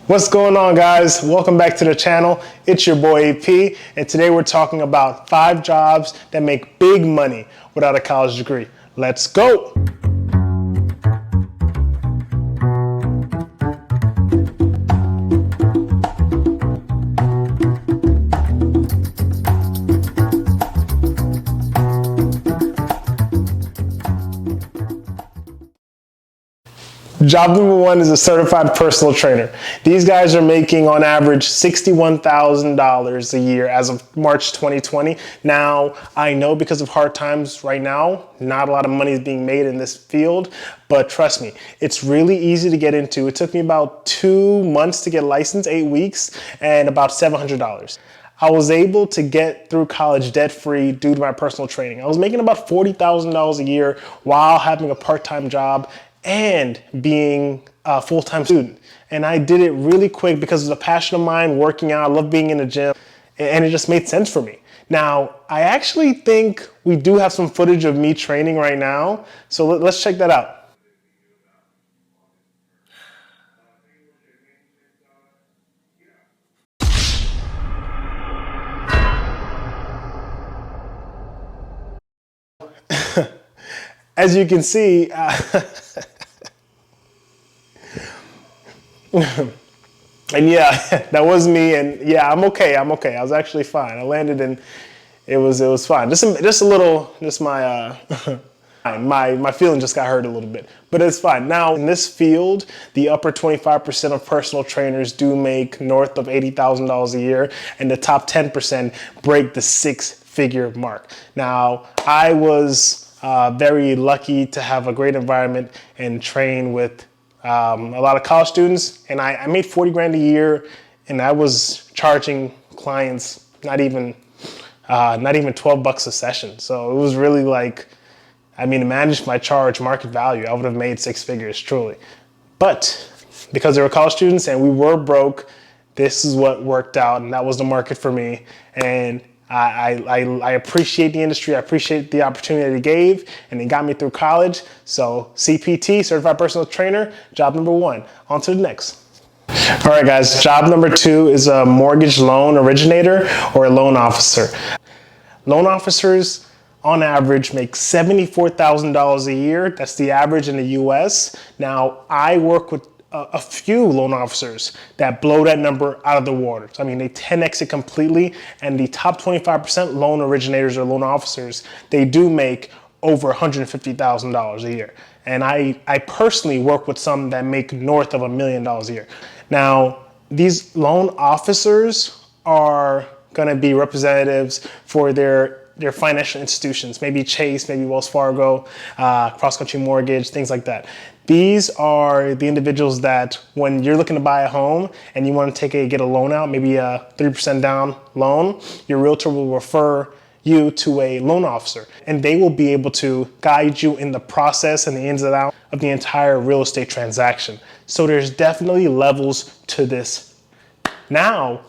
What's going on, guys? Welcome back to the channel. It's your boy AP, and today we're talking about 5 jobs that make big money without a college degree. Let's go. Job number 1 is a certified personal trainer. These guys are making on average $61,000 a year as of March 2020. Now, I know because of hard times right now, not a lot of money is being made in this field, but trust me, it's really easy to get into. It took me about 2 months to get licensed, 8 weeks, and about $700. I was able to get through college debt-free due to my personal training. I was making about $40,000 a year while having a part-time job and being a full-time student. And I did it really quick because it's a passion of mine, working out. I love being in the gym, and it just made sense for me. Now, I actually think we do have some footage of me training right now, so let's check that out. As you can see, and yeah, that was me, and yeah, I'm okay. I was actually fine. I landed and it was fine. Just my my feeling just got hurt a little bit, but it's fine. Now in this field, the upper 25% of personal trainers do make north of $80,000 a year, and the top 10% break the 6-figure mark. Now I was very lucky to have a great environment and train with a lot of college students, and I made 40 grand a year, and I was charging clients not even 12 bucks a session. So it was really like, I mean, to manage my charge market value, I would have made 6 figures truly. But because they were college students and we were broke, this is what worked out, and that was the market for me. And I appreciate the industry. I appreciate the opportunity that it gave, and it got me through college. So CPT, Certified Personal Trainer, job number 1. On to the next. All right, guys, job number 2 is a mortgage loan originator or a loan officer. Loan officers, on average, make $74,000 a year. That's the average in the US. Now, I work with a few loan officers that blow that number out of the water. So, I mean, they 10x it completely, and the top 25% loan originators or loan officers, they do make over $150,000 a year. And I personally work with some that make north of $1 million a year. Now, these loan officers are gonna be representatives for their financial institutions, maybe Chase, maybe Wells Fargo, Cross Country Mortgage, things like that. These are the individuals that when you're looking to buy a home and you want to get a loan out, maybe a 3% down loan, your realtor will refer you to a loan officer, and they will be able to guide you in the process and the ins and outs of the entire real estate transaction. So there's definitely levels to this. Now,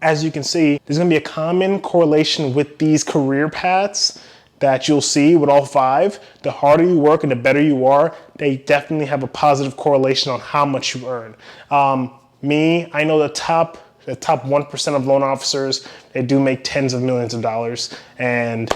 as you can see, there's gonna be a common correlation with these career paths that you'll see with all 5. The harder you work and the better you are, they definitely have a positive correlation on how much you earn. I know the top 1% of loan officers, they do make tens of millions of dollars. And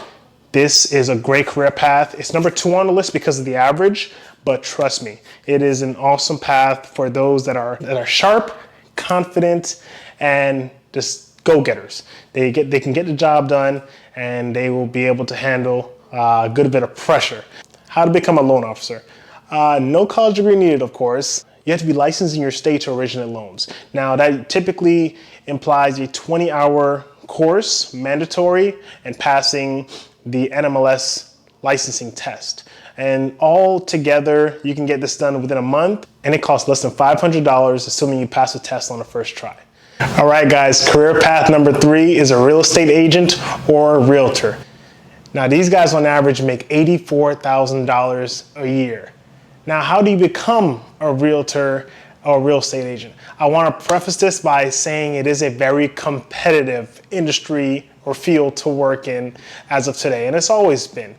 this is a great career path. It's number 2 on the list because of the average, but trust me, it is an awesome path for those that are sharp, confident, and just go-getters. They can get the job done, and they will be able to handle a good bit of pressure. How to become a loan officer? No college degree needed, of course. You have to be licensed in your state to originate loans. Now, that typically implies a 20-hour course, mandatory, and passing the NMLS licensing test. And all together, you can get this done within a month, and it costs less than $500, assuming you pass the test on the first try. All right, guys, career path number 3 is a real estate agent or a realtor. Now, these guys on average make $84,000 a year. Now, how do you become a realtor or a real estate agent? I want to preface this by saying it is a very competitive industry or field to work in as of today, and it's always been.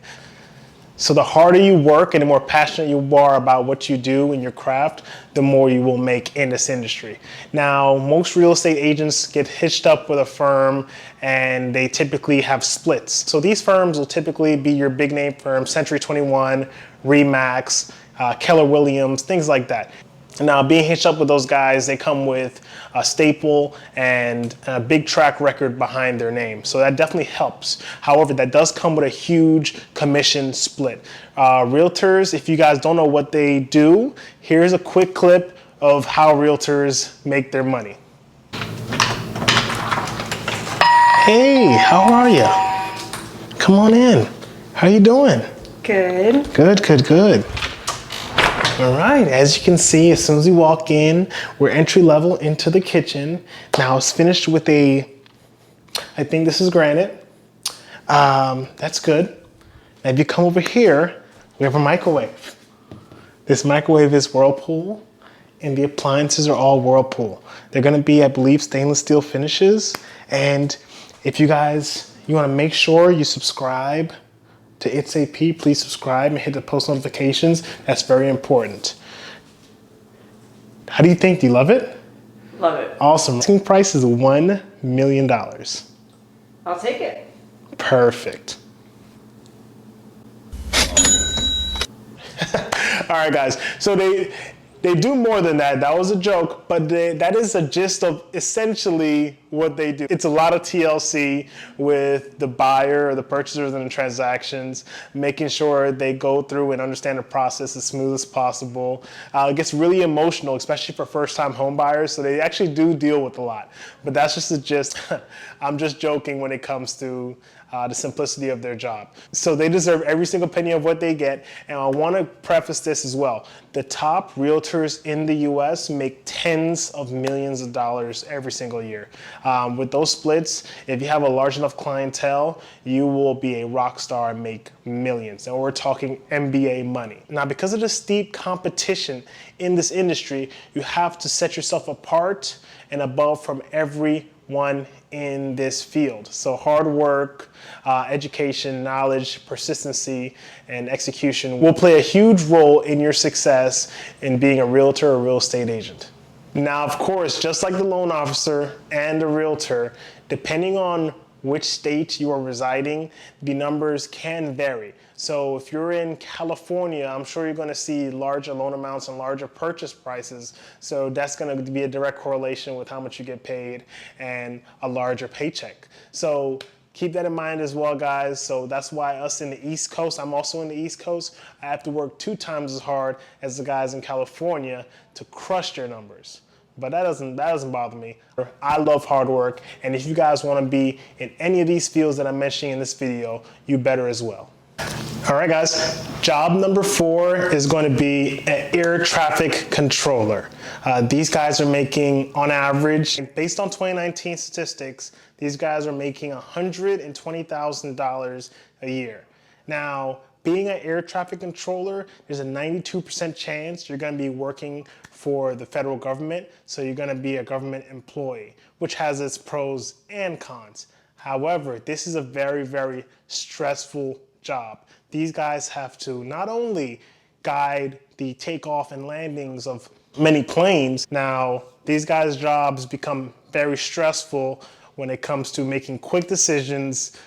So the harder you work and the more passionate you are about what you do in your craft, the more you will make in this industry. Now, most real estate agents get hitched up with a firm and they typically have splits. So these firms will typically be your big name firm, Century 21, Remax, Keller Williams, things like that. Now, being hitched up with those guys, they come with a staple and a big track record behind their name. So that definitely helps. However, that does come with a huge commission split. Realtors, if you guys don't know what they do, here's a quick clip of how realtors make their money. Hey, how are you? Come on in. How you doing? Good. Good. All right, as you can see, as soon as we walk in, we're entry level into the kitchen. Now it's finished with I think this is granite. That's good. Now if you come over here, we have a microwave. This microwave is Whirlpool, and the appliances are all Whirlpool. They're gonna be, I believe, stainless steel finishes. And if you wanna make sure you subscribe to It's AP, please subscribe and hit the post notifications. That's very important. How do you think? Do you love it? Love it. Awesome. Asking price is $1 million. I'll take it. Perfect. All right, guys. So they do more than that. That was a joke, but that is a gist of essentially what they do. It's a lot of TLC with the buyer or the purchasers and the transactions, making sure they go through and understand the process as smooth as possible. It gets really emotional, especially for first-time home buyers, so they actually do deal with a lot. But that's just a gist. I'm just joking when it comes to the simplicity of their job. So they deserve every single penny of what they get. And I want to preface this as well. The top realtors in the US make tens of millions of dollars every single year. With those splits, if you have a large enough clientele, you will be a rock star and make millions. And we're talking MBA money. Now, because of the steep competition in this industry, you have to set yourself apart and above from everyone in this field. So hard work, education, knowledge, persistency, and execution will play a huge role in your success in being a realtor or real estate agent. Now, of course, just like the loan officer and the realtor, depending on which state you are residing, the numbers can vary. So if you're in California, I'm sure you're going to see larger loan amounts and larger purchase prices. So that's going to be a direct correlation with how much you get paid and a larger paycheck. So keep that in mind as well, guys. So that's why us in the East Coast, I'm also in the East Coast, I have to work 2 times as hard as the guys in California to crush their numbers. But that doesn't bother me. I love hard work, and if you guys want to be in any of these fields that I'm mentioning in this video, you better as well. All right, guys, job number 4 is going to be an air traffic controller. These guys are making, on average, based on 2019 statistics, these guys are making $120,000 a year. Now, being an air traffic controller, there's a 92% chance you're going to be working for the federal government, so you're going to be a government employee, which has its pros and cons. However, this is a very, very stressful job. These guys have to not only guide the takeoff and landings of many planes. Now, these guys' jobs become very stressful when it comes to making quick decisions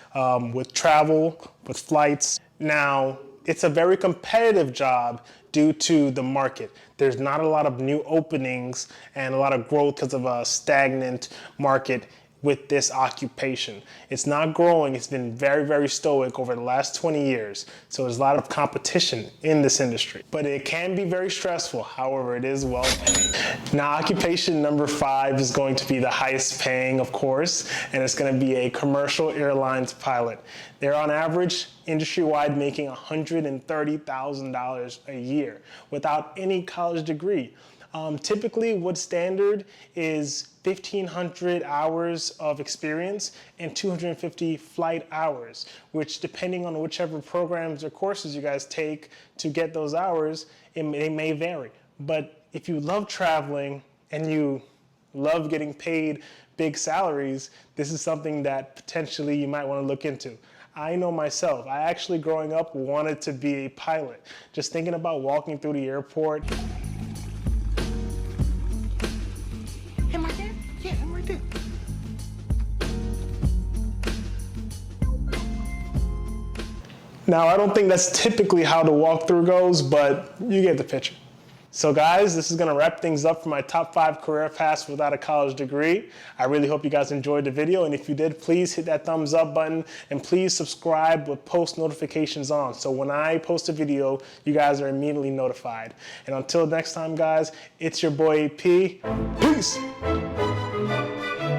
with travel, with flights. Now, it's a very competitive job due to the market. There's not a lot of new openings and a lot of growth because of a stagnant market with this occupation. It's not growing. It's been very, very stoic over the last 20 years. So there's a lot of competition in this industry, but it can be very stressful. However, it is well paid. Now, occupation number 5 is going to be the highest paying, of course, and it's going to be a commercial airlines pilot. They're on average industry-wide making $130,000 a year without any college degree. Typically, what's standard is 1,500 hours of experience and 250 flight hours, which depending on whichever programs or courses you guys take to get those hours, it may vary. But if you love traveling and you love getting paid big salaries, this is something that potentially you might want to look into. I know myself. I actually, growing up, wanted to be a pilot. Just thinking about walking through the airport. Am I there? Yeah, I'm right there. Now, I don't think that's typically how the walkthrough goes, but you get the picture. So guys, this is gonna wrap things up for my top 5 career paths without a college degree. I really hope you guys enjoyed the video, and if you did, please hit that thumbs up button, and please subscribe with post notifications on, so when I post a video, you guys are immediately notified. And until next time, guys, it's your boy AP. Peace!